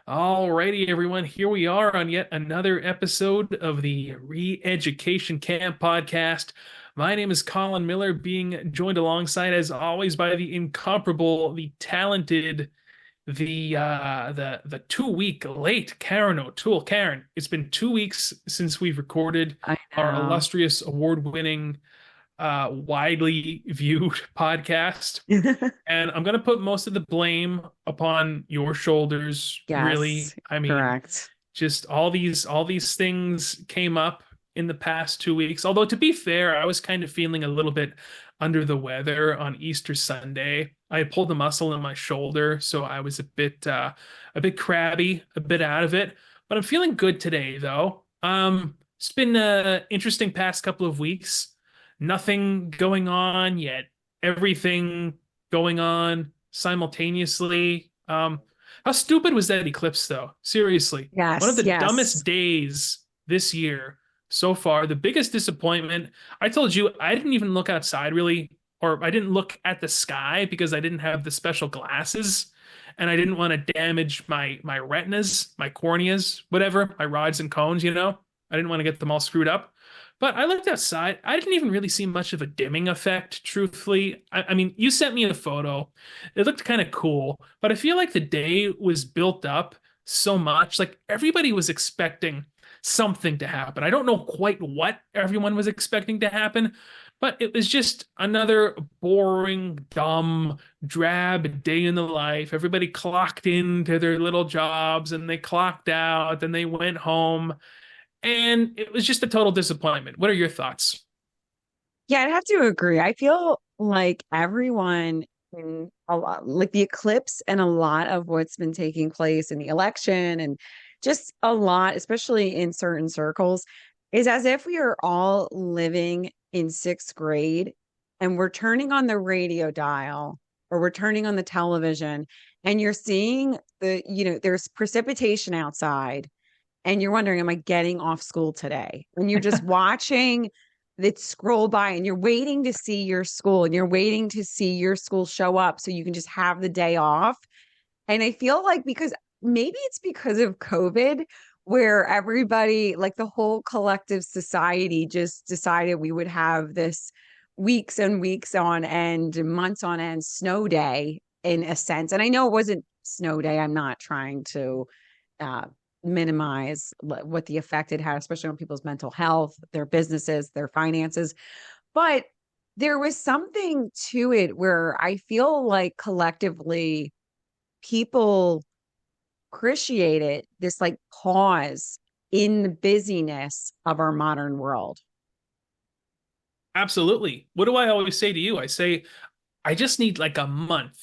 Alrighty, everyone. Here we are on yet another episode of the ReEducation Camp podcast. My name is Colin Miller, being joined alongside, as always, by the incomparable, the talented, the 2 week late Karen O'Toole. Karen, it's been 2 weeks since we've recorded I our know. illustrious award-winning, widely viewed podcast. And I'm going to put most of the blame upon your shoulders, Yes, really. I mean, correct. just all these things came up in the past 2 weeks. Although to be fair, I was kind of feeling a little bit under the weather on Easter Sunday. I had pulled a muscle in my shoulder, so I was a bit crabby, a bit out of it. But I'm feeling good today, though. It's been an interesting past couple of weeks. Nothing going on yet. Everything going on simultaneously. How stupid was that eclipse, though? Seriously, one of Yes, the yes. dumbest days this year so far. The biggest disappointment. I told you I didn't even look outside really, or I didn't look at the sky because I didn't have the special glasses, and I didn't want to damage my retinas, my corneas, whatever, my rods and cones. I didn't want to get them all screwed up. But I looked outside. I didn't even really see much of a dimming effect, truthfully. I mean, you sent me a photo. It looked kind of cool, but I feel like the day was built up so much. Like everybody was expecting something to happen. I don't know quite what everyone was expecting to happen, but it was just another boring, dumb, drab day in the life. Everybody clocked into their little jobs and they clocked out, then they went home and it was just a total disappointment. What are your thoughts? Yeah, I'd have to agree. I feel like everyone in a lot, like the eclipse and a lot of what's been taking place in the election and just a lot, especially in certain circles, is as if we are all living in sixth grade and we're turning on the radio dial or we're turning on the television and you're seeing there's precipitation outside and you're wondering, am I getting off school today? And you're just watching it scroll by and you're waiting to see your school and you're waiting to see your school show up so you can just have the day off. And I feel like because maybe it's because of COVID, where everybody, like the whole collective society, just decided we would have this weeks and weeks on end, months on end snow day in a sense. And I know it wasn't snow day. I'm not trying to uh, minimize what the effect it had, especially on people's mental health, their businesses, their finances. But there was something to it where I feel like collectively people appreciated this like pause in the busyness of our modern world. Absolutely. What do I always say to you? I say, I just need like a month.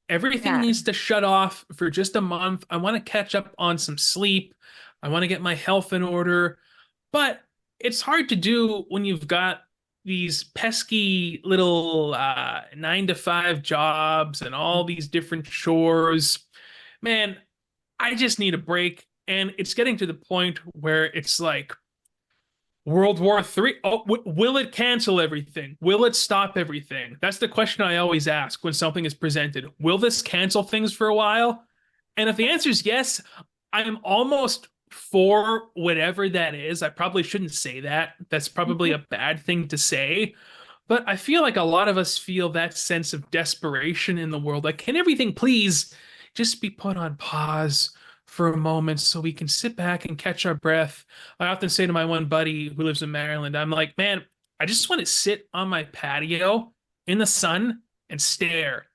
Everything Yeah. needs to shut off for just a month. I want to catch up on some sleep. I want to get my health in order. But it's hard to do when you've got these pesky little 9 to 5 jobs and all these different chores. Man, I just need a break. And it's getting to the point where it's like, World War III. Oh, will it cancel everything? Will it stop everything? That's the question I always ask when something is presented. Will this cancel things for a while? And if the answer is yes, I'm almost for whatever that is. I probably shouldn't say that. That's probably a bad thing to say. But I feel like a lot of us feel that sense of desperation in the world. Like, can everything please just be put on pause for a moment so we can sit back and catch our breath? I often say to my one buddy who lives in Maryland, I'm like, man, I just want to sit on my patio in the sun and stare.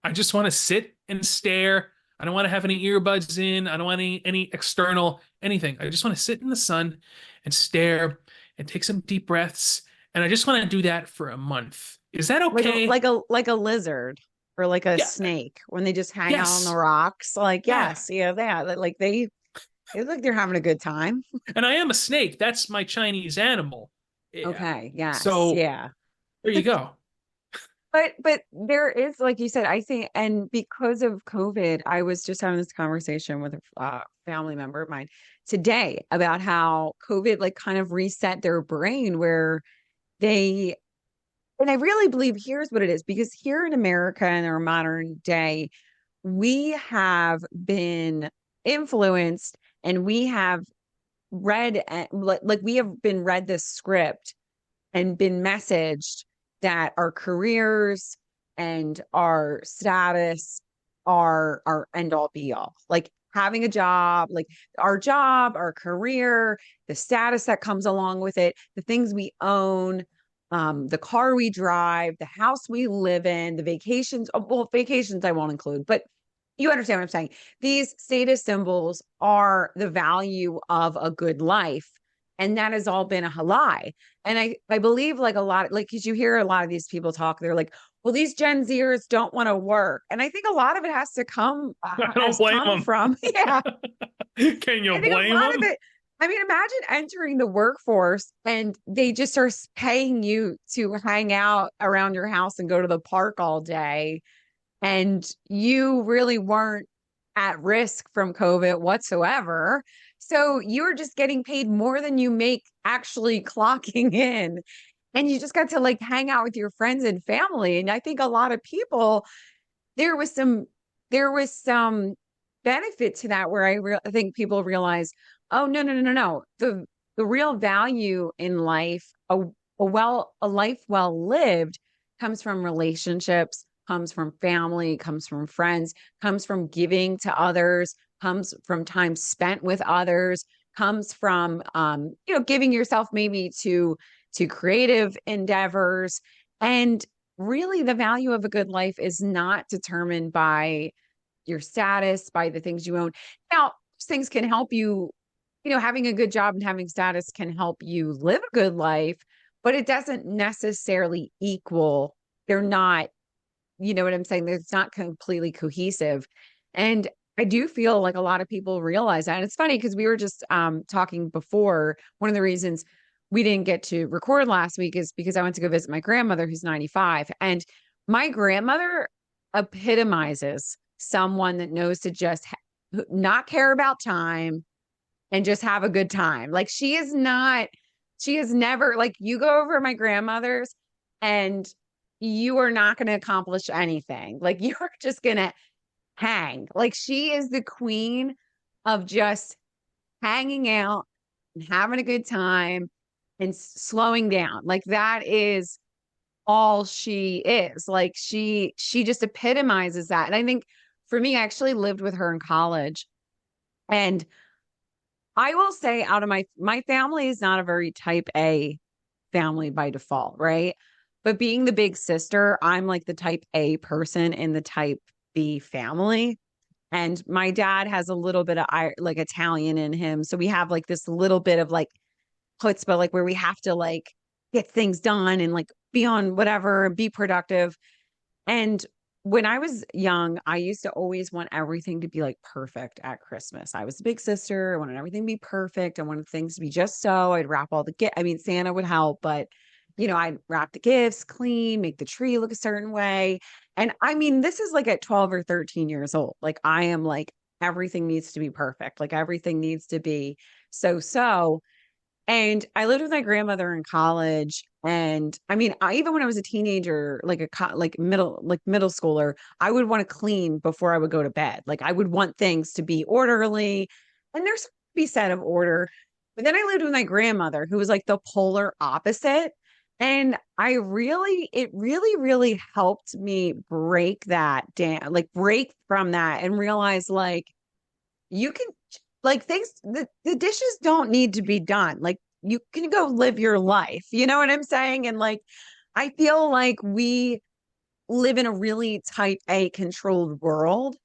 I just want to sit and stare. I don't want to have any earbuds in. I don't want any external anything. I just want to sit in the sun and stare and take some deep breaths. And I just want to do that for a month. Is that like a okay? like a like a lizard or like a Yeah. snake when they just hang out on the Yes. rocks. Like, Yeah. yes, yeah, like they look like they're having a good time. And I am a snake. That's my Chinese animal. Yeah. Okay, yes, So yeah. there you go. But there is, like you said, I think, and because of COVID, I was just having this conversation with a family member of mine today about how COVID like kind of reset their brain where they, and I really believe here's what it is, because here in America in our modern day, we have been influenced and we have read like we have been read this script and been messaged that our careers and our status are our end all be all. Like having a job, like our job, our career, the status that comes along with it, the things we own, the car we drive, the house we live in, the vacations. Well, vacations I won't include, but you understand what I'm saying. These status symbols are the value of a good life. And that has all been a lie. And I believe like a lot, like, because you hear a lot of these people talk, they're like, well, these Gen Zers don't want to work. And I think a lot of it I don't has blame come them. from, yeah, Can you I think a blame lot of them? it, I mean, imagine entering the workforce and they just are paying you to hang out around your house and go to the park all day and you really weren't at risk from COVID whatsoever. So you're just getting paid more than you make actually clocking in. And you just got to like hang out with your friends and family. And I think a lot of people, there was some, there was some benefit to that where I think people realize, oh, no, no, no, no, no. The real value in life, a life well lived comes from relationships, comes from family, comes from friends, comes from giving to others, comes from time spent with others, comes from giving yourself maybe to creative endeavors. And really the value of a good life is not determined by your status, by the things you own. Now, things can help you, having a good job and having status can help you live a good life, but it doesn't necessarily equal, they're not, you know what I'm saying? It's not completely cohesive. And I do feel like a lot of people realize that. And it's funny because we were just talking before. One of the reasons we didn't get to record last week is because I went to go visit my grandmother who's 95. And my grandmother epitomizes someone that knows to just not care about time and just have a good time. Like she is never like you go over to my grandmother's and you are not going to accomplish anything. Like you're just going to hang. Like she is the queen of just hanging out and having a good time and slowing down. Like that is all she is. Like she just epitomizes that. And I think for me, I actually lived with her in college. And I will say out of my family is not a very type A family by default, right? But being the big sister, I'm like the type A person in the type B family. And my dad has a little bit of like Italian in him. So we have like this little bit of like chutzpah, like where we have to like get things done and like be on whatever and be productive. And when I was young, I used to always want everything to be like perfect at Christmas. I was a big sister. I wanted everything to be perfect. I wanted things to be just so. I'd wrap all the gifts. I mean, Santa would help, but I'd wrap the gifts clean, make the tree look a certain way. And I mean, this is like at 12 or 13 years old. Like I am like, everything needs to be perfect. Like everything needs to be so. And I lived with my grandmother in college. And I mean, I even when I was a teenager, like middle schooler, I would want to clean before I would go to bed. Like I would want things to be orderly. And there's something to be said of order. But then I lived with my grandmother, who was like the polar opposite. And it really, really helped me break that down, like break from that and realize like you can like things the dishes don't need to be done. Like you can go live your life. You know what I'm saying? And like I feel like we live in a really type A controlled world.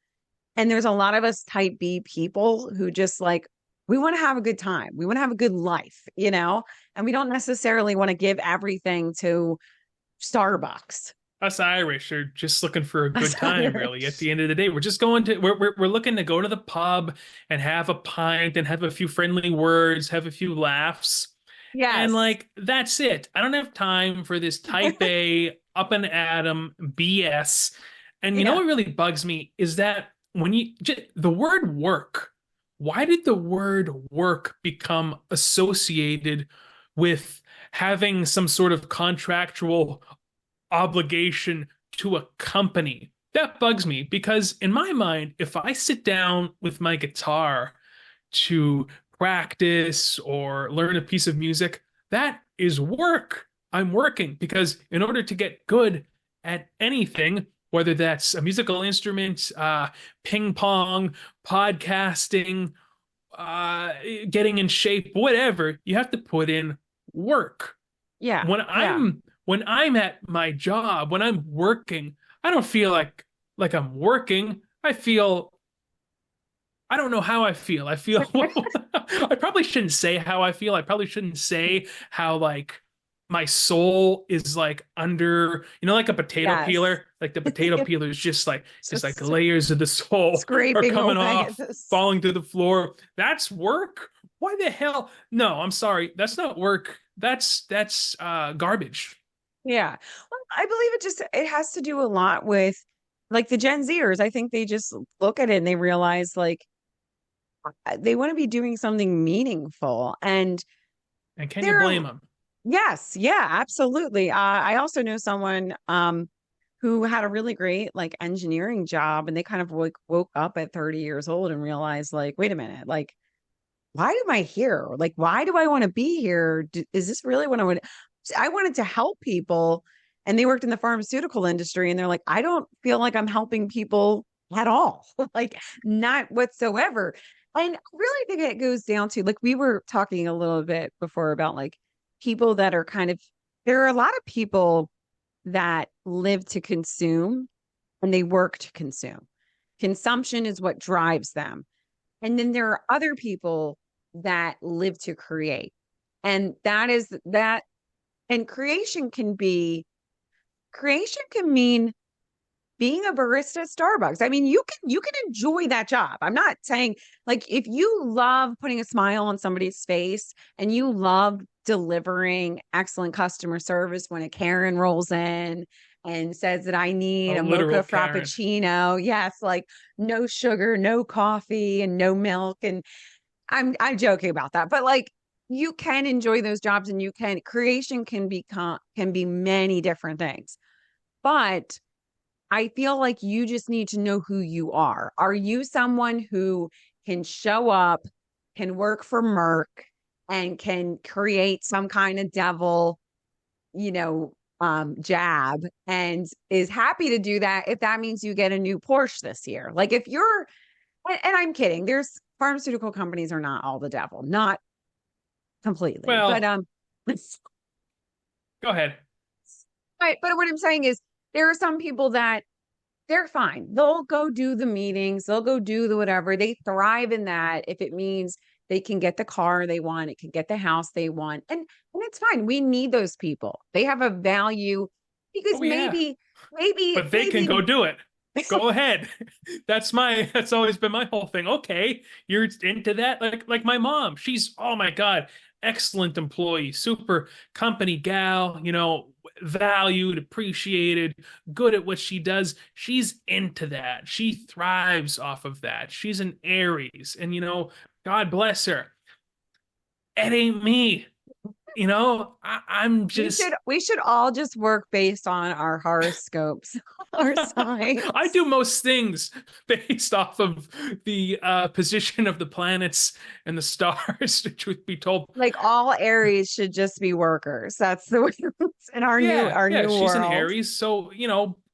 And there's a lot of us type B people who just like we want to have a good time. We want to have a good life. And we don't necessarily want to give everything to Starbucks. Us Irish are just looking for a That's good time, really. At Irish. the end of the day, we're just going to we're looking to go to the pub and have a pint and have a few friendly words, have a few laughs, and Yes. like that's it. I don't have time for this type A up and atom BS. And you know Yeah. what really bugs me is that when the word work, why did the word work become associated with having some sort of contractual obligation to a company? That bugs me because in my mind, if I sit down with my guitar to practice or learn a piece of music, that is work. I'm working because in order to get good at anything, whether that's a musical instrument, ping pong, podcasting, uh, getting in shape, whatever, you have to put in work. Yeah, When yeah. I'm at my job, when I'm working, I don't feel like I'm working. I don't know how I feel. I feel I probably shouldn't say how I feel. I probably shouldn't say how like my soul is like under, like a potato Yes. peeler. Like the potato peeler is just like Just layers of the soul are scraping coming away at off, this. falling to the floor. That's work? Why the hell? No, I'm sorry. That's not work. That's garbage. Yeah. Well, I believe it has to do a lot with like the Gen Zers. I think they just look at it and they realize like they want to be doing something meaningful. And And can you they're, blame them? yes, yeah, absolutely. I also know someone who had a really great like engineering job and they kind of like woke up at 30 years old and realized like, wait a minute, like why am I here? Like, why do I want to be here? Is this really what I would? I wanted to help people, and they worked in the pharmaceutical industry, and they're like, I don't feel like I'm helping people at all, like not whatsoever. And I really think it goes down to like we were talking a little bit before about like people that are kind of there are a lot of people that live to consume and they work to consume. Consumption is what drives them. And then there are other people that live to create. And that is that. And creation can mean being a barista at Starbucks. I mean, you can enjoy that job. I'm not saying like if you love putting a smile on somebody's face and you love delivering excellent customer service when a Karen rolls in and says that I need A a mocha literal Karen. frappuccino. Yes, like no sugar, no coffee, and no milk. And I'm joking about that, but like you can enjoy those jobs and you can creation can be many different things. But I feel like you just need to know who you are. Are you someone who can show up, can work for Merck, and can create some kind of devil, jab and is happy to do that if that means you get a new Porsche this year? Like if you're, and I'm kidding, there's pharmaceutical companies are not all the devil, not completely, but Well, go ahead. but what I'm saying is there are some people that they're fine. They'll go do the meetings, they'll go do the whatever. They thrive in that if it means they can get the car they want, it can get the house they want. And it's fine. We need those people. They have a value because Oh yeah. But they can maybe go do it. Go ahead. That's always been my whole thing. Okay, you're into that? Like my mom. She's, oh my God, excellent employee, super company gal, valued, appreciated, good at what she does. She's into that. She thrives off of that. She's an Aries, and God bless her. It ain't me. I'm just we should all just work based on our horoscopes, our I signs. do most things based off of the position of the planets and the stars, truth be told. Like all Aries should just be workers. That's the way it's in Yeah, our yeah, new she's an world. Aries, so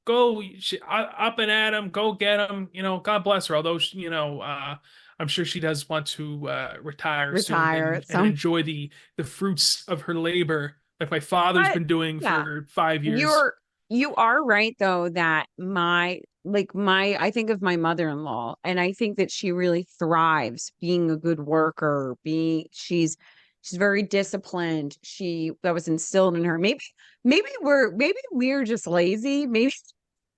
go up and at him, go get him. God bless her. Although I'm sure she does want to retire soon Retire and at and some enjoy the fruits of her labor, like my father's but been doing yeah, for 5 years. you're you are right though that my I think of my mother-in-law and I think that she really thrives being a good worker, being she's very disciplined. That was instilled in her. Maybe we're just lazy. Maybe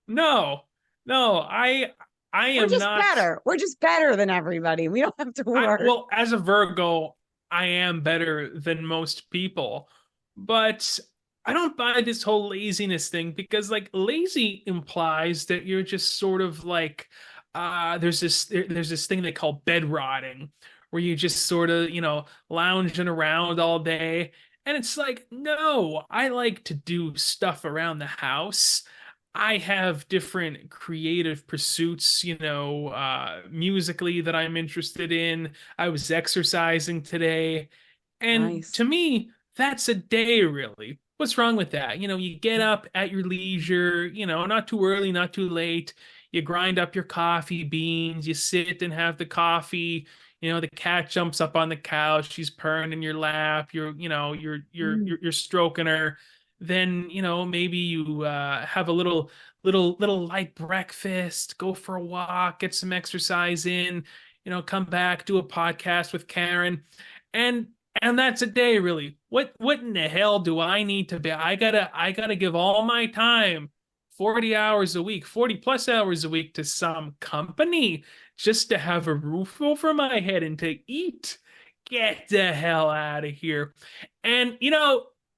No, no, I we're am just not. better. We're just better than everybody. We don't have to work. Well, as a Virgo, I am better than most people, but I don't buy this whole laziness thing because like lazy implies that you're just sort of like there's this thing they call bed rotting where you just sort of, lounging around all day. And it's like, no, I like to do stuff around the house. I have different creative pursuits, musically that I'm interested in. I was exercising today. And Nice. to me, that's a day, really. What's wrong with that? You get up at your leisure, not too early, not too late. You grind up your coffee beans, you sit and have the coffee. The cat jumps up on the couch, she's purring in your lap, you're stroking her. Then, maybe you have a little light breakfast, go for a walk, get some exercise in, come back, do a podcast with Karen. And and that's a day, really. What in the hell do I need to be? I gotta give all my time, 40 hours a week, 40 plus hours a week to some company just to have a roof over my head and to eat. Get the hell out of here. And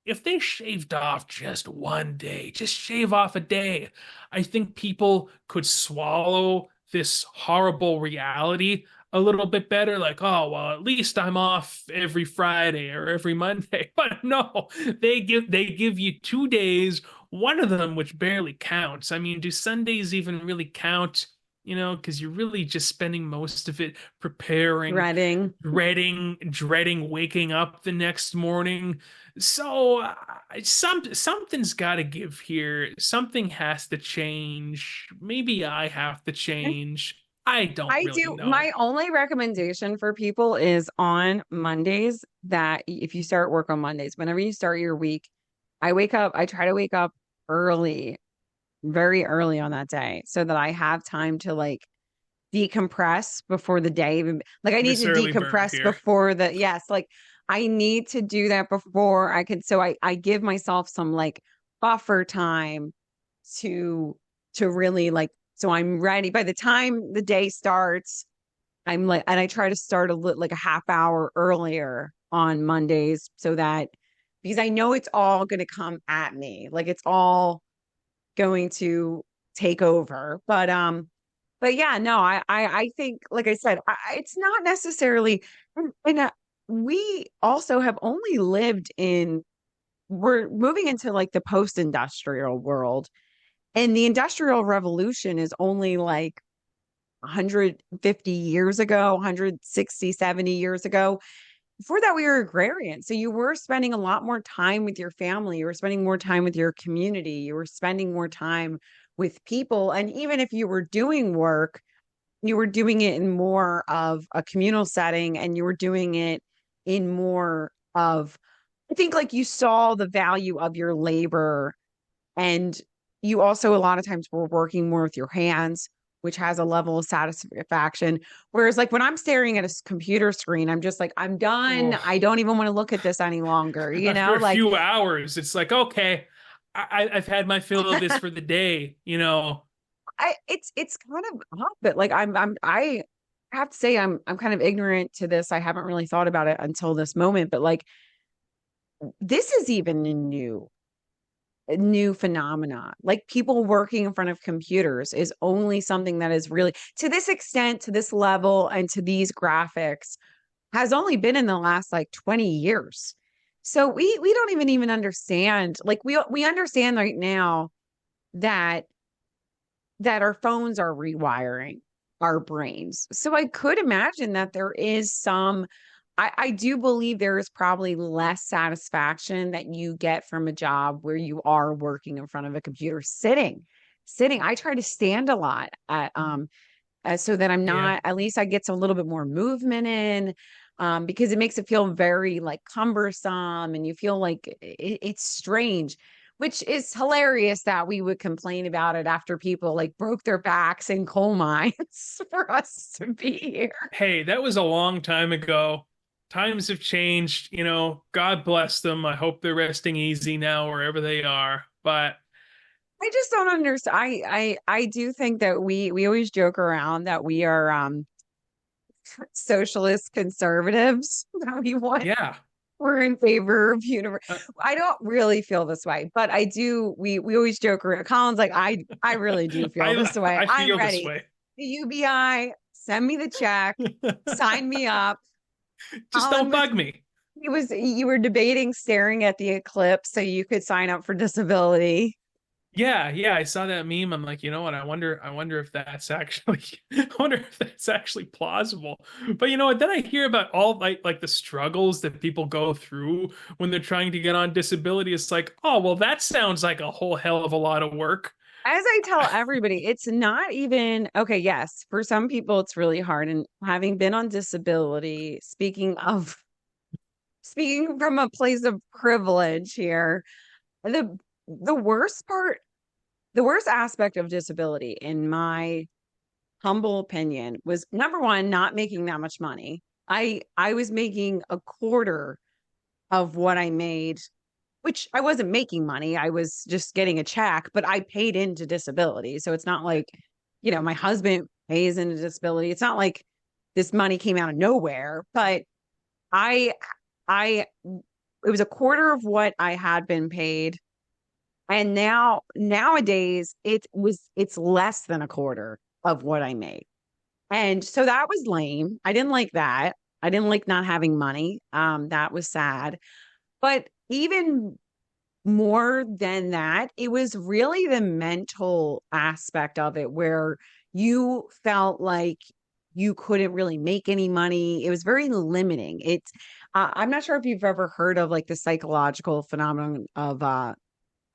if they shaved off just one day, just shave off a day, I think people could swallow this horrible reality a little bit better. Like, oh, well, at least I'm off every Friday or every Monday. But no, they give you 2 days, one of them which barely counts. I mean, do Sundays even really count? Because you're really just spending most of it preparing, Dreading. dreading waking up the next morning. So something's got to give here. Something has to change. Maybe I have to change. I don't I really do. know. My only recommendation for people is on Mondays that if you start work on Mondays, whenever you start your week, I try to wake up early, very early on that day so that I have time to like decompress before the day even like I need This to early bird decompress here. before the yes, like I need to do that before I can so I give myself some like buffer time to really like so I'm ready by the time the day starts. I'm like and I try to start like a half hour earlier on Mondays so that because I know it's all going to come at me. Like it's all going to take over. But yeah, no, I think, like I said, it's not necessarily, and we also have only lived in, we're moving into like the post-industrial world, and the Industrial Revolution is only like 150 years ago, 160, 70 years ago. Before that, we were agrarian. So you were spending a lot more time with your family. You were spending more time with your community. You were spending more time with people. And even if you were doing work, you were doing it in more of a communal setting and you were doing it in more of, I think like you saw the value of your labor and you also a lot of times were working more with your hands, which has a level of satisfaction. Whereas like when I'm staring at a computer screen, I'm just like, I'm done. Oh, I don't even want to look at this any longer, you after know? a Like few hours, it's like, okay, I've had my fill of this for the day. it's kind of off, but like I have to say I'm kind of ignorant to this. I haven't really thought about it until this moment, but like this is even a new phenomena. Like people working in front of computers is only something that is really to this extent, to this level, and to these graphics has only been in the last like 20 years. So we don't even understand. Like we understand right now that our phones are rewiring our brains. So I could imagine that there is some I do believe there is probably less satisfaction that you get from a job where you are working in front of a computer sitting. I try to stand a lot so that I'm Yeah. not, at least I get some little bit more movement in, because it makes it feel very like cumbersome and you feel like it's strange, which is hilarious that we would complain about it after people like broke their backs in coal mines for us to be here. Hey, that was a long time ago. Times have changed, God bless them. I hope they're resting easy now wherever they are. But I just don't understand. I do think that we always joke around that we are socialist conservatives. That we want yeah, we're in favor of universe. uh, I don't really feel this way, but I do. We always joke around. Colin's like, I really do feel this I way. I I'm feel this ready. way. The UBI, send me the check, sign me up. Just Colin don't was bug me. he was you were debating staring at the eclipse so you could sign up for disability. Yeah, yeah, I saw that meme. I'm like, you know what? I wonder if that's actually, I wonder if that's actually plausible. But you know what? Then I hear about all like the struggles that people go through when they're trying to get on disability. It's like, oh, well, that sounds like a whole hell of a lot of work. As I tell everybody, it's not even okay. Yes, for some people, it's really hard. And having been on disability, speaking from a place of privilege here, the the worst part, the worst aspect of disability, in my humble opinion, was number one, not making that much money. I was making a quarter of what I made, which I wasn't making money. I was just getting a check, but I paid into disability. So it's not like, my husband pays into disability. It's not like this money came out of nowhere, but I, it was a quarter of what I had been paid. And nowadays it's less than a quarter of what I made. And so that was lame. I didn't like that. I didn't like not having money. That was sad. But even more than that, it was really the mental aspect of it where you felt like you couldn't really make any money. It was very limiting. I'm not sure if you've ever heard of like the psychological phenomenon of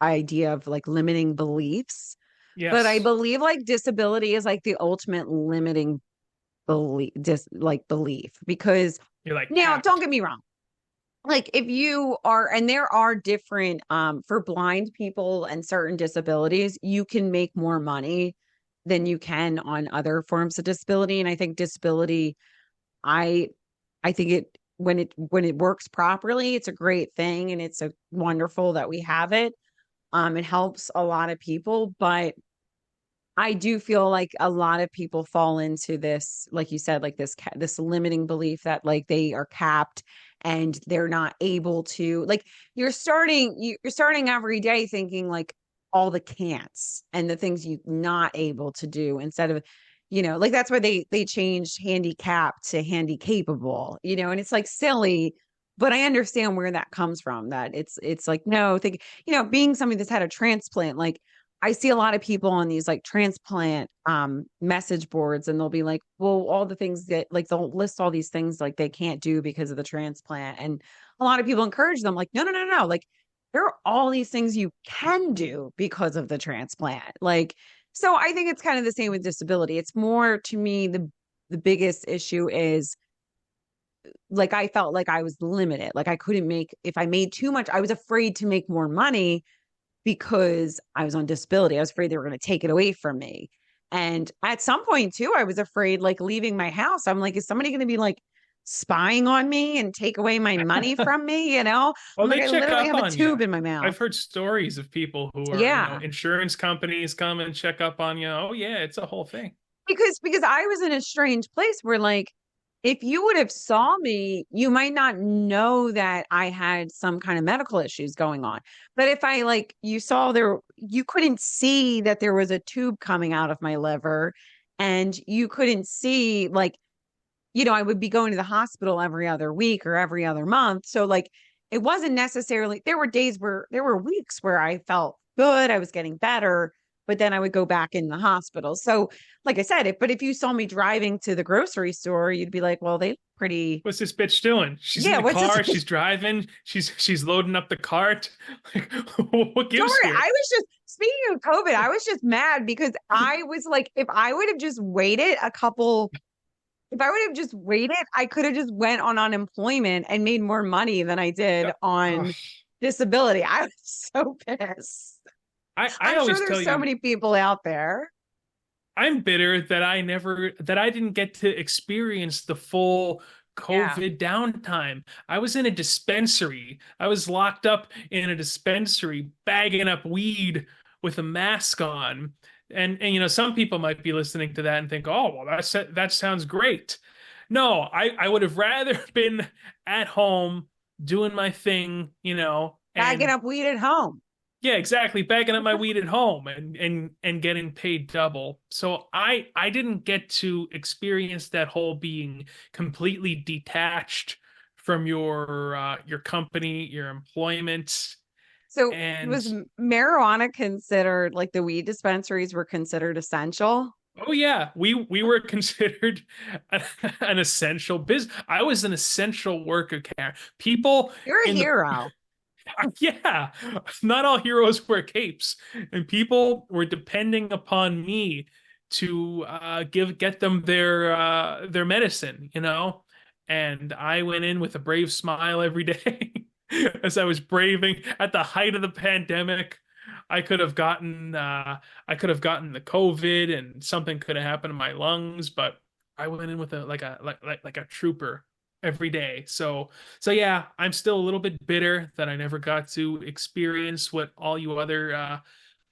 idea of like limiting beliefs, but I Yes. believe like disability is like the ultimate limiting belief because You're like now don't capped. get me wrong, like if you are, and there are different for blind people and certain disabilities, you can make more money than you can on other forms of disability. And I think disability, i I think it works properly, it's a great thing, and it's a wonderful that we have it. It helps a lot of people, but I do feel like a lot of people fall into this, like you said, like this limiting belief that like they are capped and they're not able to, like, you're starting every day thinking like all the can'ts and the things you're not able to do instead of, like that's why they changed handicap to handy capable, and it's like silly, but I understand where that comes from. That it's like, no, think, being somebody that's had a transplant, like I see a lot of people on these like transplant message boards, and they'll be like, well, all the things that, like, they'll list all these things like they can't do because of the transplant. And a lot of people encourage them like, no, no, no, no. Like there are all these things you can do because of the transplant. Like, so I think it's kind of the same with disability. It's more, to me, the biggest issue is like I felt like I was limited. Like I couldn't make, if I made too much, I was afraid to make more money because I was on disability. I was afraid they were going to take it away from me. And at some point too, I was afraid like leaving my house. I'm like, is somebody going to be like spying on me and take away my money from me? Well, I'm like, they I check literally up have a on you. tube in my mouth. I've heard stories of people who are, Yeah. insurance companies come and check up on you. Oh yeah, it's a whole thing. Because I was in a strange place where like if you would have saw me, you might not know that I had some kind of medical issues going on. But if I like you saw there, you couldn't see that there was a tube coming out of my liver, and you couldn't see like, I would be going to the hospital every other week or every other month. So like it wasn't necessarily, there were weeks where I felt good, I was getting better, but then I would go back in the hospital. So like I said, but if you saw me driving to the grocery store, you'd be like, well, they pretty, What's this bitch doing? She's in yeah, the what's this? car, she's driving, she's loading up the cart. Like, what Don't gives worry. here? I was just, speaking of COVID, I was just mad because I was like, if I would have just waited a couple, if I would have just waited, I could have just went on unemployment and made more money than I did Ugh. on disability. I was so pissed. I I'm sure always there's tell so you, many people out there. I'm bitter that I didn't get to experience the full Yeah. COVID downtime. I was in a dispensary. I was locked up in a dispensary bagging up weed with a mask on. And some people might be listening to that and think, "Oh, well, that sounds great." No, I would have rather been at home doing my thing, Bagging and up weed at home. yeah, exactly. Bagging up my weed at home and getting paid double. So I didn't get to experience that whole being completely detached from your company, your employment. So And was marijuana considered like the weed dispensaries were considered essential? oh yeah, we were considered an essential business. I was an essential worker, Karen. People You're a in the hero. yeah, not all heroes wear capes, and people were depending upon me to get them their medicine, you know. And I went in with a brave smile every day as I was braving at the height of the pandemic. I could have gotten I could have gotten the COVID, and something could have happened to my lungs, but I went in with a like a trooper every day. So yeah, I'm still a little bit bitter that I never got to experience what all you other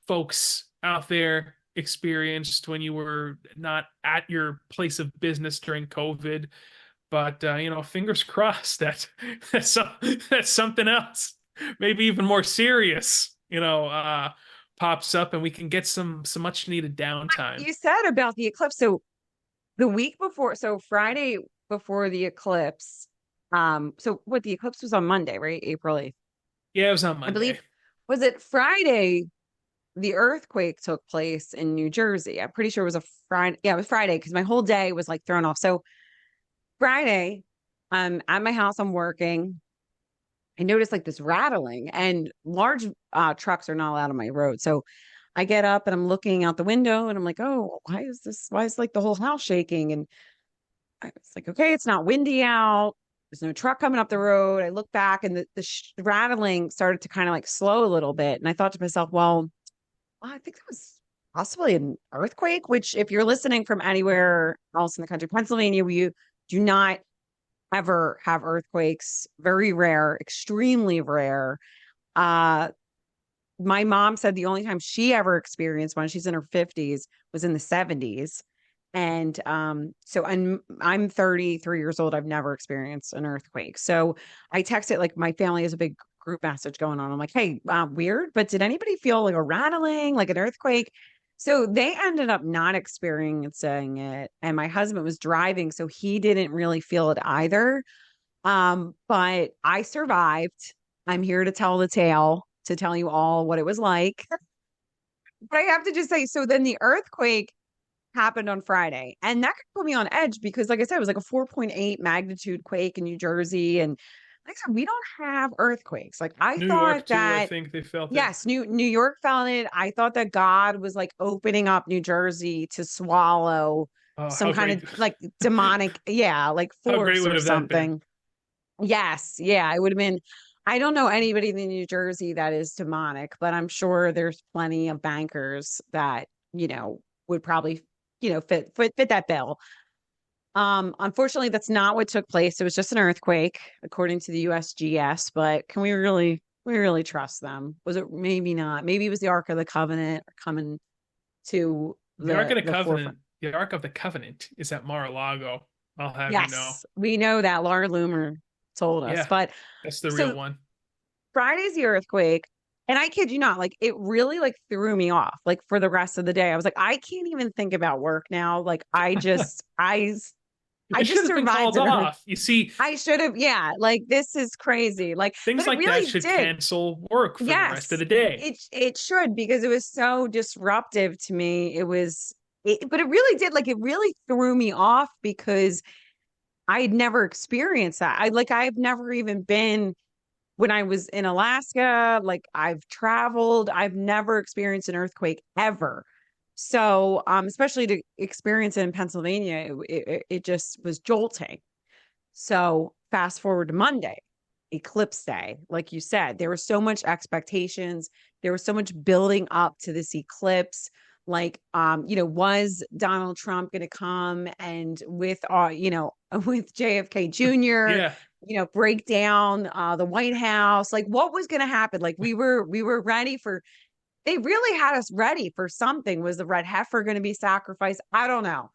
folks out there experienced when you were not at your place of business during COVID. But fingers crossed that that's, some, that's something else, maybe even more serious, pops up, and we can get some much needed downtime. You said about the eclipse. So the week before, so Friday before the eclipse, so what the eclipse was on Monday, right? April 8th. Yeah, it was on I Monday. believe, was it Friday? The earthquake took place in New Jersey. I'm pretty sure it was a Friday. Yeah, it was Friday because my whole day was like thrown off. So Friday, I'm at my house, I'm working. I noticed like this rattling and large trucks are not allowed on my road. So I get up and I'm looking out the window and I'm like, oh, why is this? Why is like the whole house shaking? And I was like, okay, it's not windy out. There's no truck coming up the road. I look back and the rattling started to kind of like slow a little bit. And I thought to myself, well, I think that was possibly an earthquake, which if you're listening from anywhere else in the country, Pennsylvania, we do not ever have earthquakes, very rare, extremely rare. Uh, my mom said the only time she ever experienced one, she's in her 50s, was in the 70s. And so I'm 33 years old. I've never experienced an earthquake. So I texted like my family has a big group message going on. I'm like, hey, weird, but did anybody feel like a rattling, like an earthquake? So they ended up not experiencing it. And my husband was driving, so he didn't really feel it either. But I survived. I'm here to tell the tale, to tell you all what it was like. But I have to just say, so then the earthquake happened on Friday. And that could put me on edge because, like I said, it was like a 4.8 magnitude quake in New Jersey. And like I said, we don't have earthquakes. Like I New York thought too, I that, think they felt it. yes, New York felt it. I thought that God was like opening up New Jersey to swallow Oh, some how kind of great! like demonic, yeah, like How great force would or have that been? something. Yes, yeah, it would have been. I don't know anybody in New Jersey that is demonic, but I'm sure there's plenty of bankers that, would probably, fit that bill. Unfortunately, that's not what took place. It was just an earthquake, according to the USGS, but can we really trust them? Was it maybe not? Maybe it was the Ark of the Covenant coming to The Ark of the the Covenant, forefront. the Ark of the Covenant is at Mar-a-Lago. I'll have you know. Yes, we know that Laura Loomer told us. Yeah, But that's the real so one. Friday's the earthquake. And I kid you not, like it really like threw me off like for the rest of the day. I was like, I can't even think about work now. Like I It should just have been survived called an earth. off. You see, I should have, yeah, like this is crazy. Like, but things it like that really should did. cancel work for the rest of Yes, the day. it should because it was so disruptive to me. But it really did. Like, it really threw me off because I had never experienced that. I've never even been when I was in Alaska, like I've traveled, I've never experienced an earthquake ever. So, especially to experience it in Pennsylvania, it just was jolting. So, fast forward to Monday, eclipse day. Like you said, there was so much expectations, there was so much building up to this eclipse. Like, was Donald Trump going to come and with, with JFK Jr., Yeah, break down the White House? Like, what was going to happen? Like, we were ready for. They really had us ready for something. Was the red heifer going to be sacrificed? I don't know.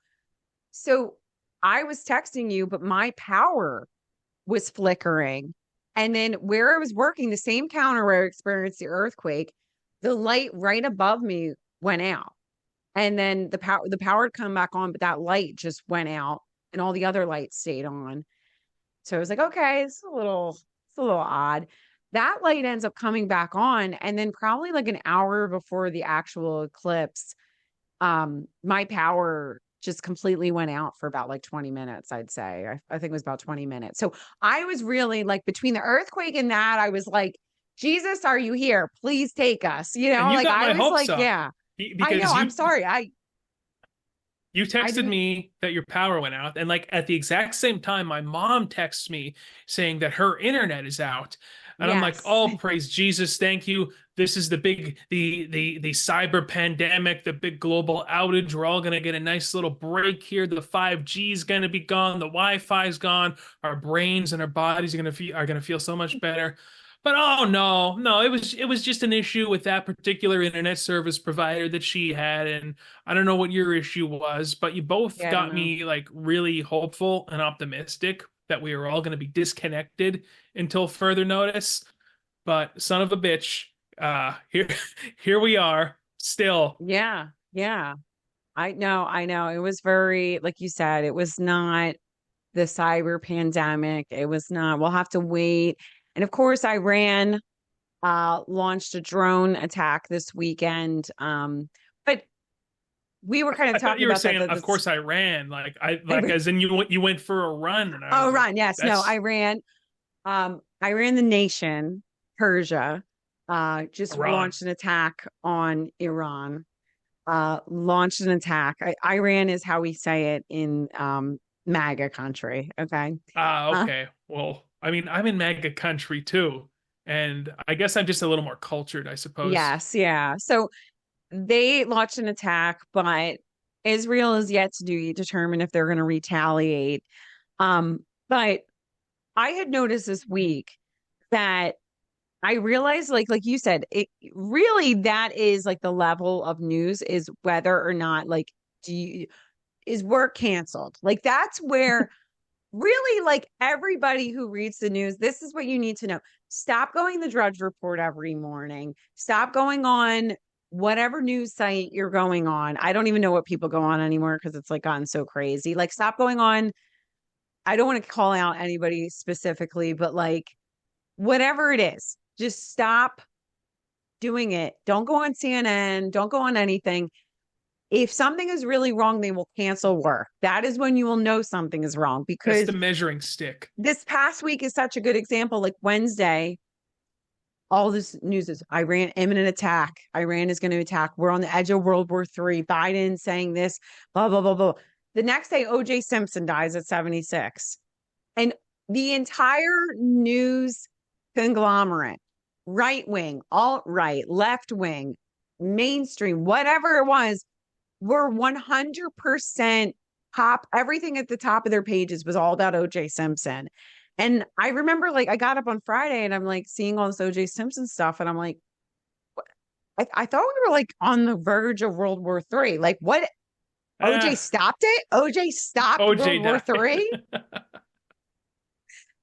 So I was texting you, but my power was flickering. And then where I was working, the same counter where I experienced the earthquake, the light right above me went out. And then the power had come back on, but that light just went out and all the other lights stayed on. So I was like, okay, it's a little odd. that light ends up coming back on. And then probably like an hour before the actual eclipse, my power just completely went out for about like 20 minutes, I'd say. I think it was about 20 minutes. So I was really like between the earthquake and that, I was like, Jesus, are you here? Please take us. And you Like got I my was hopes like, up yeah, I know. because I'm sorry. you I texted didn't, me that your power went out, and like at the exact same time, my mom texts me saying that her internet is out. And I'm like, yes. oh, praise Jesus, thank you. This is the big the cyber pandemic, the big global outage. We're all gonna get a nice little break here. The 5G is gonna be gone, the Wi-Fi is gone, our brains and our bodies are gonna feel so much better. But oh no, no, it was just an issue with that particular internet service provider that she had, and I don't know what your issue was, but you both Yeah, I don't got know. me like really hopeful and optimistic that we were all going to be disconnected until further notice. But son of a bitch, here here we are still. Yeah. Yeah. I know. It was very, like you said, it was not the cyber pandemic. It was not, we'll have to wait. And of course, Iran launched a drone attack this weekend. But we were kind of I thought talking you were about that, saying, of course, I ran. Like I like I, as in you went for a run, and I oh, was like, Ron, yes, no, that's Iran, the nation, Persia, just Iran. launched an attack on Iran, launched an attack. Iran is how we say it in MAGA country. Okay. Ah, Uh, okay. Well, I mean, I'm in MAGA country too, and I guess I'm just a little more cultured, I suppose. yes. Yeah. So they launched an attack, but Israel is yet to determine if they're going to retaliate. But I had noticed this week that I realized, like you said, it really that is like the level of news is whether or not like do you is work canceled. Like that's where really like everybody who reads the news, this is what you need to know. Stop going the Drudge Report every morning. Stop going on whatever news site you're going on. I don't even know what people go on anymore because it's like gotten so crazy. Like stop going on. I don't want to call out anybody specifically, but like whatever it is, just stop doing it. Don't go on CNN. Don't go on anything. If something is really wrong, they will cancel work. That is when you will know something is wrong That's the because measuring stick. this past week is such a good example. Like Wednesday, all this news is Iran imminent attack. Iran is going to attack. We're on the edge of World War III. Biden saying this, blah, blah, blah, blah. The next day, OJ Simpson dies at 76. And the entire news conglomerate, right wing, alt right, left wing, mainstream, whatever it was, were 100% top. Everything at the top of their pages was all about OJ Simpson. And I remember like I got up on Friday and I'm like seeing all this OJ Simpson stuff. And I'm like, I thought we were like on the verge of World War III. Like what? OJ Eh, stopped it? OJ stopped OJ World War died. III?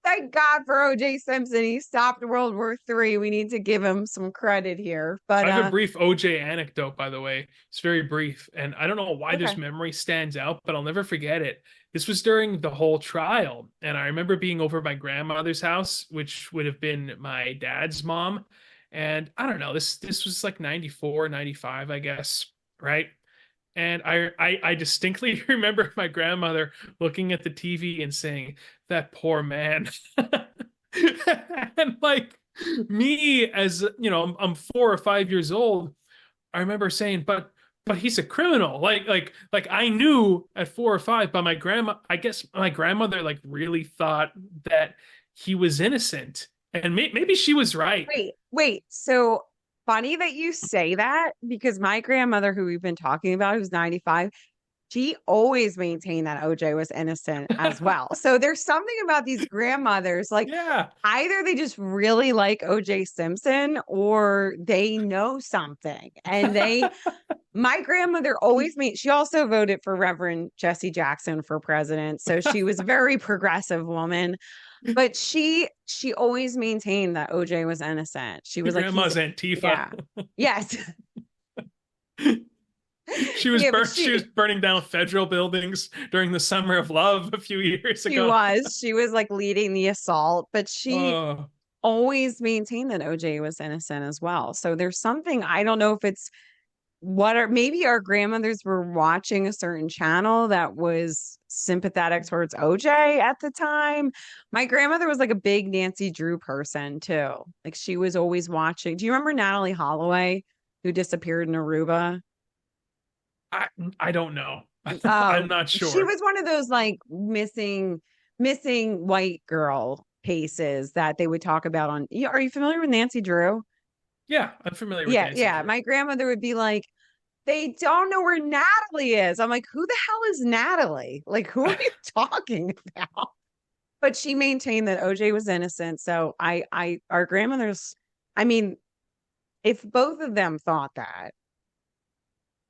Thank God for OJ Simpson. He stopped World War III. We need to give him some credit here. But I have a brief OJ anecdote, by the way. It's very brief, and I don't know why this okay. memory stands out, but I'll never forget it. This was during the whole trial, and I remember being over at my grandmother's house, which would have been my dad's mom. And I don't know, this was like 94, 95, I guess, right? And I distinctly remember my grandmother looking at the TV and saying, "That poor man." And like me, as you know, I'm 4 or 5 years old. I remember saying, but he's a criminal. Like I knew at 4 or 5, but my grandma, I guess my grandmother like really thought that he was innocent, and maybe she was right. Wait. So funny that you say that because my grandmother, who we've been talking about, who's 95, she always maintained that OJ was innocent as well. So there's something about these grandmothers, like Yeah, either they just really like OJ Simpson or they know something. My grandmother always made, she also voted for Reverend Jesse Jackson for president. So she was a very progressive woman, but she always maintained that OJ was innocent. She was like, he's, grandma's Antifa. yeah, yes, yeah, but She was burning down federal buildings during the Summer of Love a few years ago. she was like leading the assault, but Oh. always maintained that OJ was innocent as well. So there's something, I don't know if it's what are maybe our grandmothers were watching a certain channel that was sympathetic towards OJ at the time. My grandmother was like a big Nancy Drew person too. Like she was always watching. Do you remember Natalie Holloway who disappeared in Aruba? I I don't know. I'm Oh, not she sure. was one of those like missing white girl cases that they would talk about on. Are you familiar with Nancy Drew? Yeah, I'm familiar with Yeah, Nancy yeah. Drew. My grandmother would be like, they don't know where Natalie is. I'm like, who the hell is Natalie? Like, who are you talking about? But she maintained that OJ was innocent. So our grandmothers, I mean, if both of them thought that,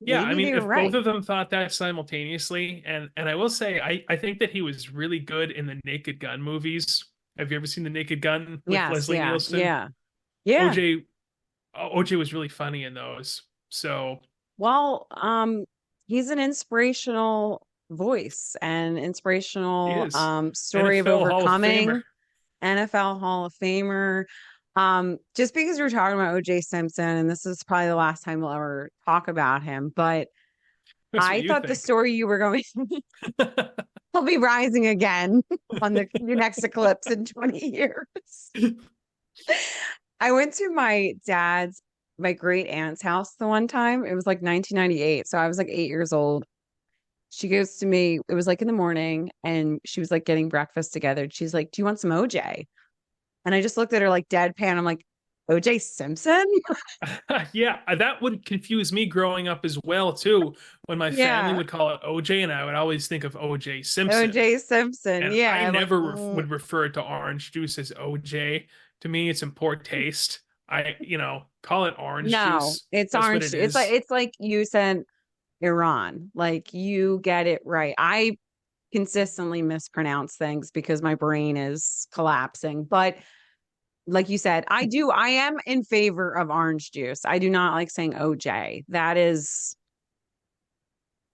Yeah, I maybe mean, they were if both right. of them thought that simultaneously, and I will say, I think that he was really good in the Naked Gun movies. Have you ever seen the Naked Gun with Yes, Leslie yeah, Nielsen? yeah, yeah. OJ OJ was really funny in those. So Well, he's an inspirational voice and he inspirational is story of NFL Hall of Famer. overcoming. NFL Hall of Famer. Just because we're talking about OJ Simpson, and this is probably the last time we'll ever talk about him, but That's what I you thought the think. story you were going he'll be rising again on the your next eclipse in 20 years. I went to my great aunt's house the one time. It was like 1998. So I was like 8 years old. She goes to me, it was like in the morning, and she was like getting breakfast together. She's like, do you want some OJ? And I just looked at her like deadpan. I'm like, OJ Simpson? Yeah, that would confuse me growing up as well too. When my family Yeah. would call it OJ, and I would always think of OJ Simpson. OJ Simpson. And Yeah. I I'm like, never would refer to orange juice as OJ. To me, it's in poor taste. Call it orange no, juice. it's That's what orange. it is. It's like you said Iran. Like you get it right. I consistently mispronounce things because my brain is collapsing. But like you said, I am in favor of orange juice. I do not like saying OJ. That is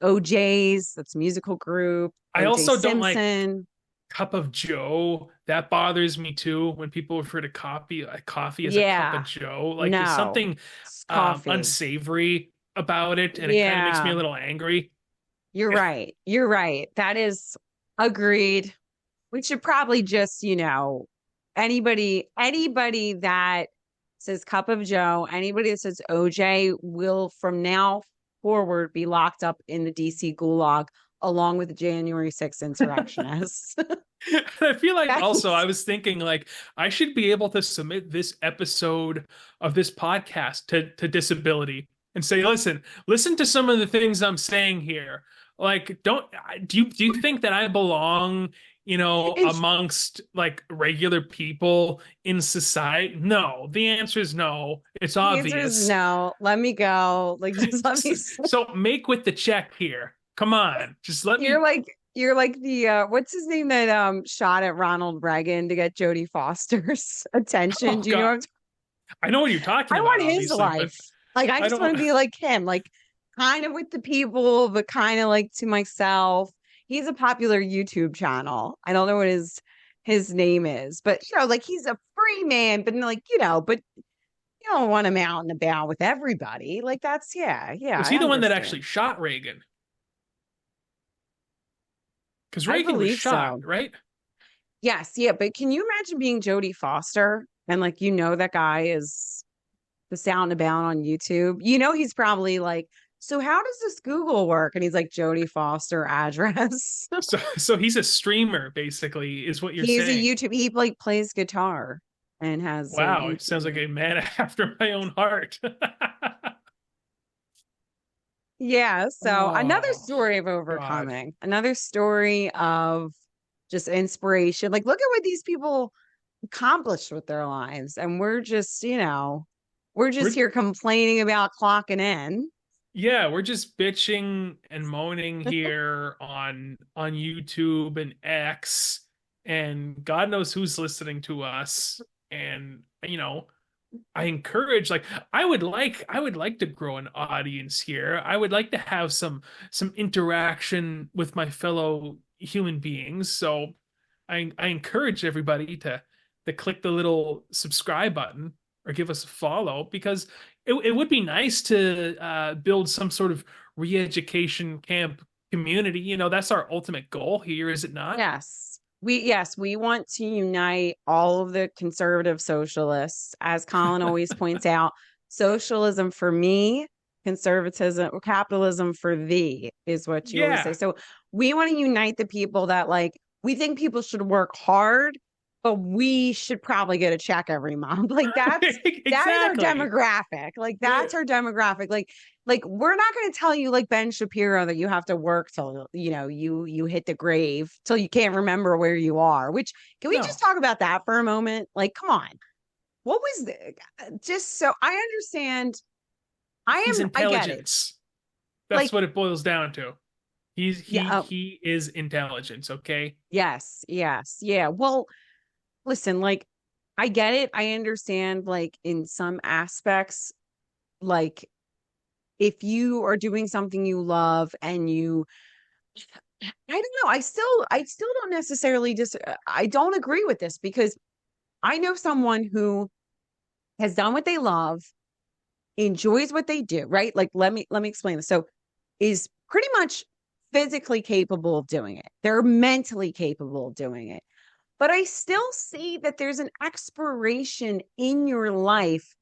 OJ's, that's musical group, I OJ also don't like Simpson. cup of Joe. That bothers me too when people refer to coffee as a cup of Yeah. Joe. Like there's No. something It's coffee. unsavory about it, and it kind of makes me Yeah. a little angry. You're right. You're right. That is agreed. We should probably just, anybody that says cup of Joe, anybody that says OJ will from now forward be locked up in the DC gulag along with the January 6th insurrectionists. I feel like also I That's was thinking like I should be able to submit this episode of this podcast to disability and say, listen to some of the things I'm saying here. Like, do you think that I belong, it's amongst like regular people in society? No. The answer is no. It's the answer is obvious. no. Let me go. Like just let me So make with the check here. Come on. Just let You're me. like you're like the what's his name that shot at Ronald Reagan to get Jodie Foster's attention. Oh Do you know God. what I know what you're talking I about, want his obviously, but life. Like I I just want don't. to be like him, like kind of with the people, but kind of like to myself. He's a popular YouTube channel. I don't know what his name is, but like he's a free man, but like, but you don't want him out and about with everybody. Like that's yeah, Was I he the one that actually understand. shot Reagan? Because I Reagan was believe shot, so. right? Yes, yeah, but can you imagine being Jodie Foster and like that guy is the sound about on YouTube? He's probably like, so how does this Google work? And he's like Jodie Foster address. So he's a streamer, basically, is what you're He's a saying. YouTube. He like plays guitar and has a Wow, he sounds like YouTube. a man after my own heart. Yeah. So another Oh story of God. overcoming, another story of just inspiration. Like, look at what these people accomplished with their lives, and we're just We're here complaining about clocking in. Yeah, we're just bitching and moaning here on YouTube and X, and God knows who's listening to us. And I encourage, like, I would like to grow an audience here. I would like to have some interaction with my fellow human beings. So I encourage everybody to to click the little subscribe button or give us a follow because it would be nice to build some sort of re-education camp community. That's our ultimate goal here, is it not? Yes, we want to unite all of the conservative socialists. As Colin always points out, socialism for me, conservatism or capitalism for thee is what you always say. Yeah, So we want to unite the people that like we think people should work hard, but we should probably get a check every month. Like that is our exactly. demographic. Like Uh, that's our demographic. Like we're not going to tell you like Ben Shapiro that you have to work till you hit the grave till you can't remember where you are. Which can we just no, talk about that for a moment? Like, come on, what was the just so I understand? he's I get it. intelligence. That's Like, what it boils down to. He's yeah, he is intelligence, okay? yes, yeah. Well, listen, like I get it. I understand. Like in some aspects, like if you are doing something you love and you I don't know. I still don't necessarily I don't agree with this because I know someone who has done what they love, enjoys what they do, right? Like let me explain this. So is pretty much physically capable of doing it. They're mentally capable of doing it. But I still see that there's an expiration in your life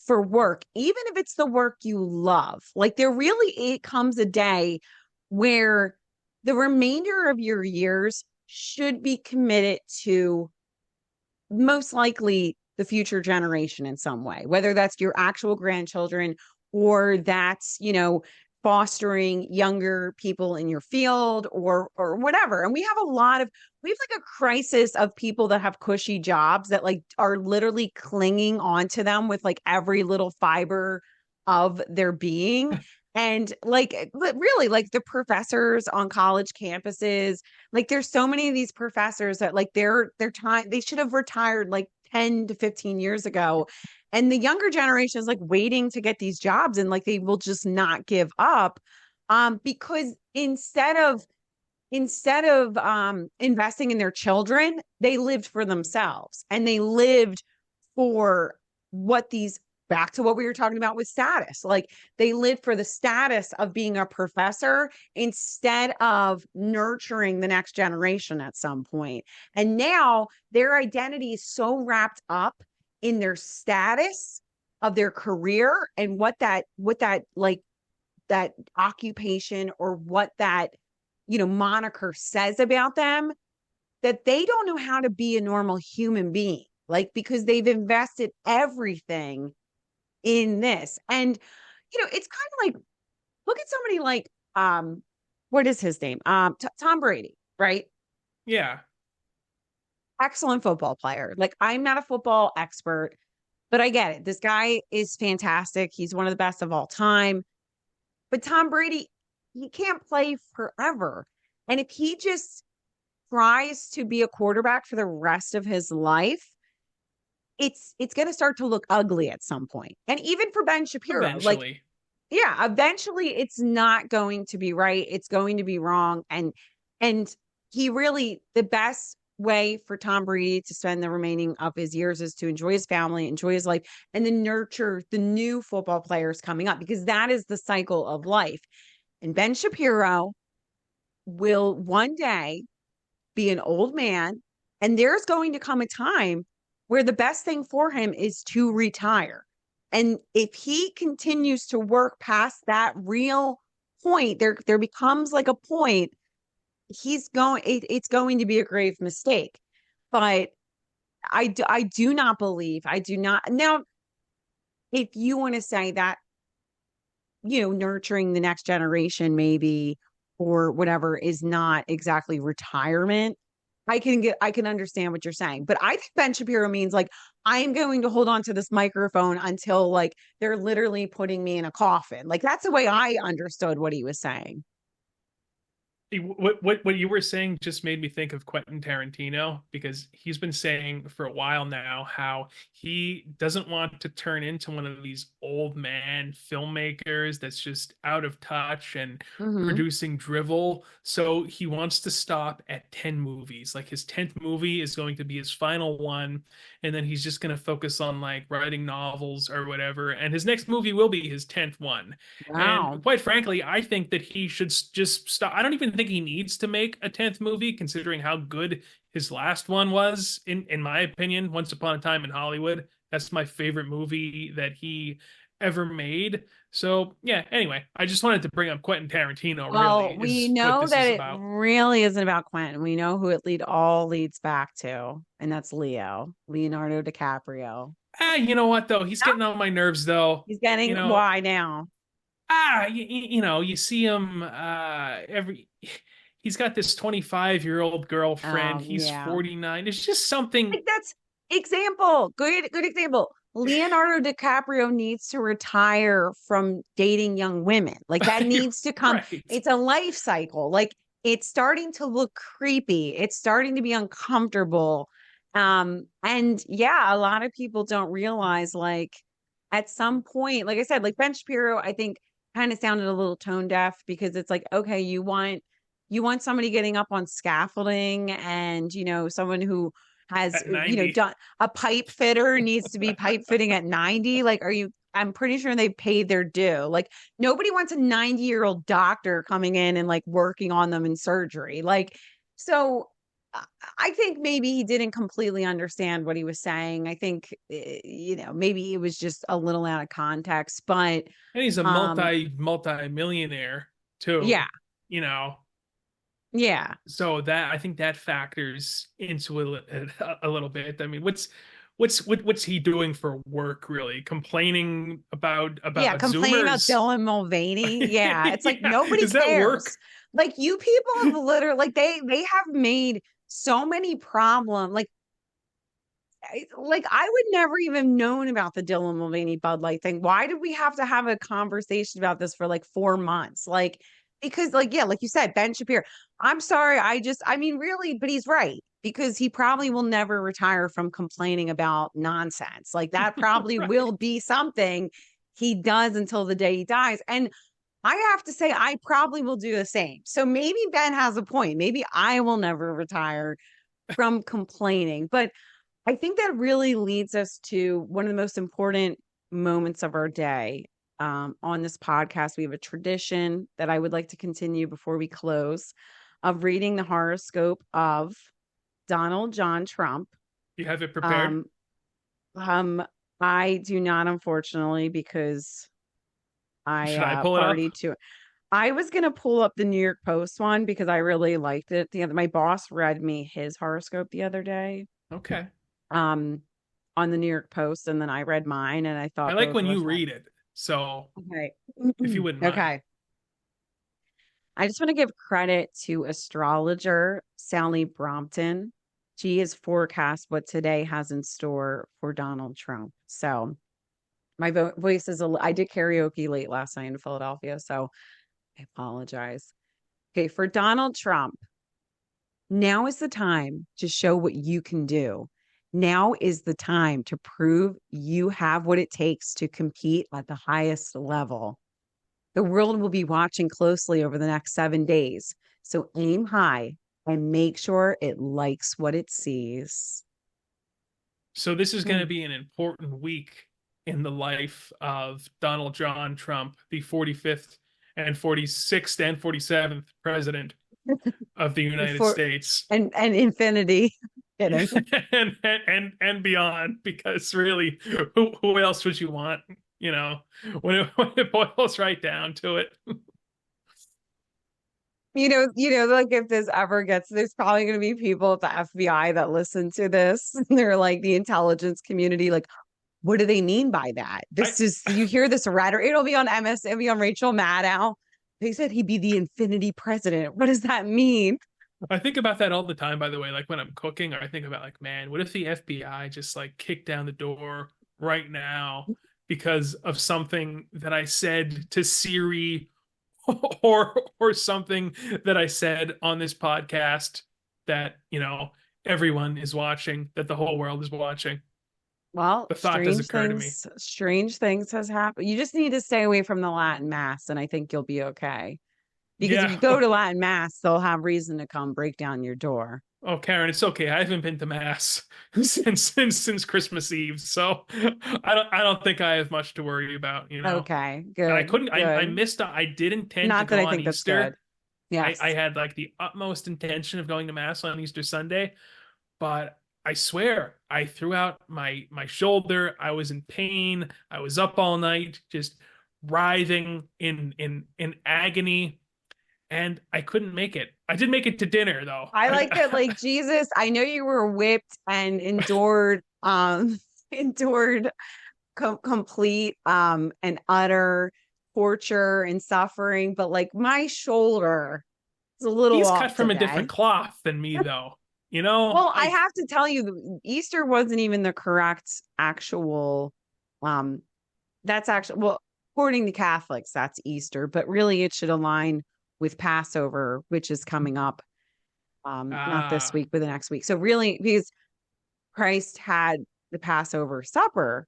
for work, even if it's the work you love. Like there really it comes a day where the remainder of your years should be committed to most likely the future generation in some way, whether that's your actual grandchildren or that's, fostering younger people in your field or whatever. And we have like a crisis of people that have cushy jobs that like are literally clinging onto them with like every little fiber of their being. And like really like the professors on college campuses, like there's so many of these professors that like their time they should have retired like 10 to 15 years ago. And the younger generation is like waiting to get these jobs and like they will just not give up. Because instead of investing in their children, they lived for themselves and they lived for what these back to what we were talking about with status. Like they lived for the status of being a professor instead of nurturing the next generation at some point. And now their identity is so wrapped up in their status of their career and what that like that occupation or what that moniker says about them that they don't know how to be a normal human being, like because they've invested everything in this. And it's kind of like look at somebody like what is his name? Tom Brady, right? Yeah. Excellent football player. Like I'm not a football expert, but I get it. This guy is fantastic. He's one of the best of all time. But Tom Brady, he can't play forever. And if he just tries to be a quarterback for the rest of his life, it's going to start to look ugly at some point. And even for Ben Shapiro, like Eventually. yeah, eventually it's not going to be right. It's going to be wrong. And he really the best way for Tom Brady to spend the remaining of his years is to enjoy his family, enjoy his life, and then nurture the new football players coming up because that is the cycle of life. And Ben Shapiro will one day be an old man, and there's going to come a time where the best thing for him is to retire. And if he continues to work past that real point, there becomes like a point it's going to be a grave mistake. But I do not believe, I do not. Now, if you want to say that, nurturing the next generation maybe or whatever is not exactly retirement, I can understand what you're saying. But I think Ben Shapiro means like I am going to hold on to this microphone until like they're literally putting me in a coffin. Like that's the way I understood what he was saying. What you were saying just made me think of Quentin Tarantino, because he's been saying for a while now how he doesn't want to turn into one of these old man filmmakers that's just out of touch and Hmm. producing drivel. So he wants to stop at 10 movies. Like his 10th movie is going to be his final one, and then he's just going to focus on like writing novels or whatever. And his next movie will be his 10th one. And Wow. quite frankly, I think that he should just stop. I don't even think he needs to make a 10th movie, considering how good his last one was, in my opinion. Once Upon a Time in Hollywood. That's my favorite movie that he ever made. So, yeah, anyway, I just wanted to bring up Quentin Tarantino, really, Well, we is what know this that is it about. really isn't about Quentin. We know who it all leads back to, and that's Leonardo DiCaprio. You know what, though? He's getting on my nerves, though. He's You getting know, why now? you see him every he's got this 25-year-old girlfriend. He's Yeah. 49. It's just something. Like that's example. Good example. Leonardo DiCaprio needs to retire from dating young women. Like that You're needs to come. right. It's a life cycle. Like it's starting to look creepy. It's starting to be uncomfortable. And yeah, a lot of people don't realize like at some point, like I said, like Ben Shapiro, I think kind of sounded a little tone deaf because it's like, okay, you want somebody getting up on scaffolding and someone who has At 90. done a pipe fitter needs to be pipe fitting at 90. Like are you I'm pretty sure they paid their due. Like nobody wants a 90-year-old doctor coming in and like working on them in surgery. Like so I think maybe he didn't completely understand what he was saying. I think maybe it was just a little out of context, but And he's a um multi-millionaire yeah. too, you know. Yeah. So that, I think that factors into a little bit. I mean, what's he doing for work, really? Complaining Yeah, about complaining about Zoomers? Dylan Mulvaney. Yeah, it's like Yeah, nobody is that work? cares. Like you people have literally like they have made so many problem. Like I would never even known about the Dylan Mulvaney Bud Light thing. Why did we have to have a conversation about this for like 4 months? Like because like yeah, like you said, Ben Shapiro. I'm sorry, I mean really, but he's right because he probably will never retire from complaining about nonsense. Like that probably will Right. be something he does until the day he dies. And I have to say, I probably will do the same. So maybe Ben has a point. Maybe I will never retire from complaining. But I think that really leads us to one of the most important moments of our day. On this podcast, we have a tradition that I would like to continue before we close of reading the horoscope of Donald John Trump. You have it prepared? Um, um, I do not, unfortunately, because I Should I pull it up? partied too. I was gonna pull up the New York Post one because I really liked it. My boss read me his horoscope the other day. Okay. Um, on the New York Post, and then I read mine, and I I thought like both when of us you had. read it. So, Okay. if you wouldn't mind. Okay. I just want to give credit to astrologer Sally Brompton. She has forecast what today has in store for Donald Trump. So my voice is I did karaoke late last night in Philadelphia, so I apologize. Okay, for Donald Trump, now is the time to show what you can do. Now is the time to prove you have what it takes to compete at the highest level. The world will be watching closely over the next 7 days. So aim high and make sure it likes what it sees. So this is going Hmm. to be an important week in the life of Donald John Trump, the 45th and 46th and 47th president of the United For States. and infinity. Kidding. And beyond, because really, who else would you want? When it boils right down to it. Like if this ever gets, there's probably going to be people at the FBI that listen to this. And they're like the intelligence community, like, what do they mean by that? I This is, you hear this rhetoric. It'll be on it'll be on Rachel Maddow. They said he'd be the infinity president. What does that mean? I think about that all the time, by the way, like when I'm cooking, or I think about like, man, what if the FBI just like kicked down the door right now because of something that I said to Siri or something that I said on this podcast that, everyone is watching, that the whole world is watching. Well, The thought does occur to me. strange things has happened. You just need to stay away from the Latin mass, and I think you'll be okay. Because if Yeah. you go to Latin mass, they'll have reason to come break down your door. Oh, Karen, it's okay. I haven't been to mass since Christmas Eve, so I don't think I have much to worry about. Okay, And I good, couldn't I good. missed I did intend to Not that go I on think that's good. Easter. I Yes. had like the utmost intention of going to mass on Easter Sunday, but I swear I threw out my shoulder. I was in pain. I was up all night, just writhing in agony, and I couldn't make it. I did make it to dinner though. I like that, like Jesus, I know you were whipped and endured endured complete and utter torture and suffering, but like my shoulder is a little He's cut off from a different today. cloth than me though. You know, Well, I like have to tell you, Easter wasn't even the correct actual um that's actually, well, according to Catholics, that's Easter, but really it should align with Passover, which is coming up not this ah, week, but the next week. So really, because Christ had the Passover supper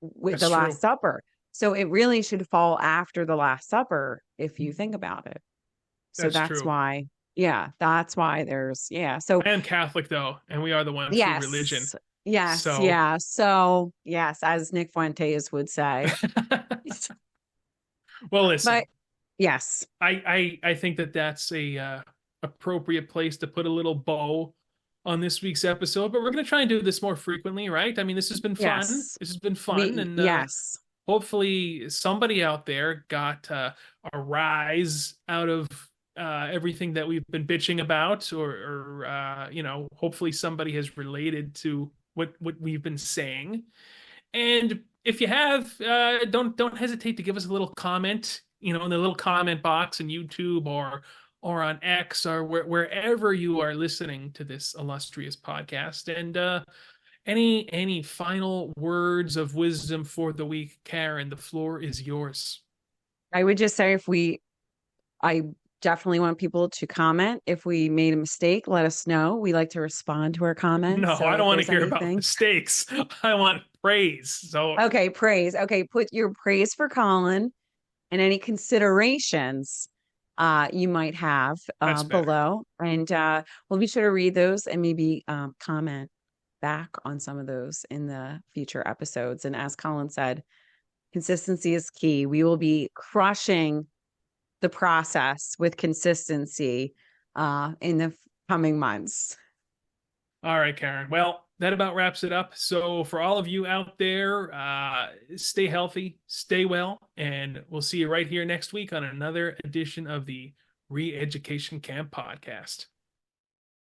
with that's the true. Last Supper. So it really should fall after the Last Supper if you think about it. So That's that's true. why, yeah, that's why there's, yeah. So I am Catholic though, and we are the one true religion. yes, yes, So, yeah. So yes, as Nick Fuentes would say. well, But listen, yes, I think that that's a appropriate place to put a little bow on this week's episode. But we're gonna try and do this more frequently, right? I mean, this has been fun. yes, This has been fun, we, and yes. hopefully somebody out there got a rise out of everything that we've been bitching about, or hopefully somebody has related to what we've been saying. And if you have, don't hesitate to give us a little comment, in the little comment box in YouTube or on X or wherever you are listening to this illustrious podcast. And any final words of wisdom for the week, Karen? The floor is yours. I would just say I definitely want people to comment. If we made a mistake, let us know. We like to respond to our comments. No, So I don't if want to there's hear about anything, mistakes. I want praise. So okay, praise. Okay, put your praise for Colin and any considerations you might have that's better. below. And we'll be sure to read those and maybe comment back on some of those in the future episodes. And as Colin said, consistency is key. We will be crushing the process with consistency in the coming months. All right, Karen. Well, that about wraps it up. So, for all of you out there, stay healthy, stay well, and we'll see you right here next week on another edition of the Re Education Camp podcast.